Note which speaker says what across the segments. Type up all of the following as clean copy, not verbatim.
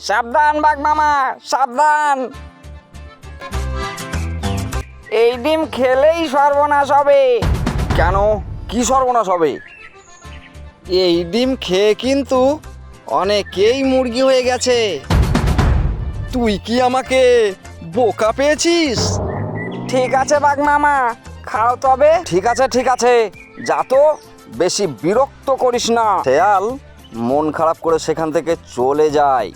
Speaker 1: সাবধান বাঘ মামা, সাবধান। এই ডিম খেলেই সর্বনাশ হবে।
Speaker 2: কেন, কি সর্বনাশ হবে? এই ডিম খেয়ে কিন্তু অনেকেই মুরগি হয়ে গেছে। তুই কি আমাকে বোকা পেয়েছিস?
Speaker 1: ঠিক আছে বাঘ মামা, খাও তবে।
Speaker 2: ঠিক আছে ঠিক আছে, যা তো, বেশি বিরক্ত করিস না। শেয়াল মন খারাপ করে সেখান থেকে চলে যায়।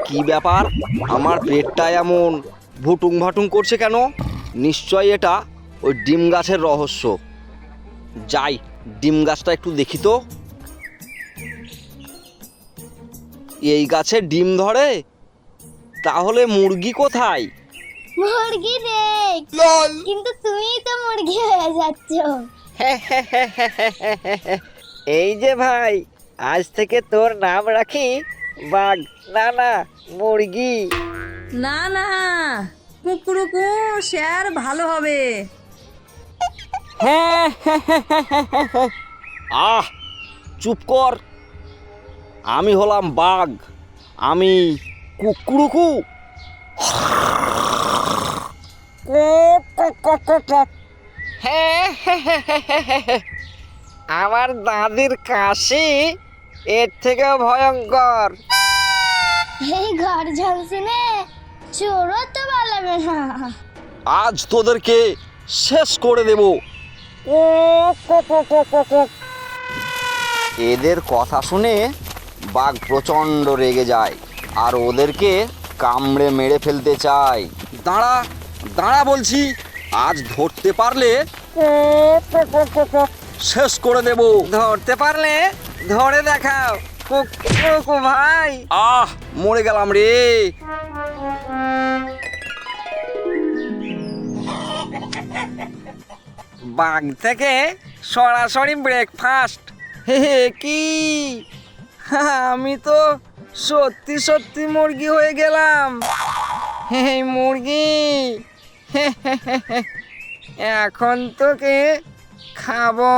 Speaker 2: কি ব্যাপার, আমার পেটটা এমন ভুটুং ভাটুং করছে কেন? নিশ্চয়ই এটা ওই ডিম গাছের রহস্য। যাই, ডিম গাছটা একটু দেখি তো। এই গাছে ডিম ধরে, তাহলে মুরগি কোথায়?
Speaker 3: মুরগি নেই, কিন্তু তুমিই তো মুরগি হয়ে যাচ্ছ।
Speaker 1: এই যে ভাই, আজ থেকে তোর নাম রাখি বাঘ, না না মুরগি।
Speaker 4: না না, কুকুরকু শেয়ার ভালো হবে।
Speaker 1: হ্যাঁ,
Speaker 2: আহ, চুপ কর। আমি হলাম বাঘ, আমি কুকুরকু।
Speaker 1: আমার দাদির কাশি এর থেকেও ভয়ঙ্কর।
Speaker 3: এই ঘর ঝলসিনে চোরও তো পালাবে না।
Speaker 2: আজ তোদেরকে শেষ করে দেব। এদের কথা শুনে বাঘ প্রচণ্ড রেগে যায় আর ওদেরকে কামড়ে মেরে ফেলতে চায়। দাঁড়া দাঁড়া বলছি, আজ ধরতে পারলে শেষ করে দেব।
Speaker 1: ধরতে পারলে ধরে দেখাও কুকু ভাই।
Speaker 2: আহ, মরে গেলাম রে।
Speaker 1: বাঘ থেকে সরাসরি ব্রেকফাস্ট। হে হে, কি আমি তো সত্যি সত্যি মুরগি হয়ে গেলাম। হে মুরগি, এখন তোকে খাবো।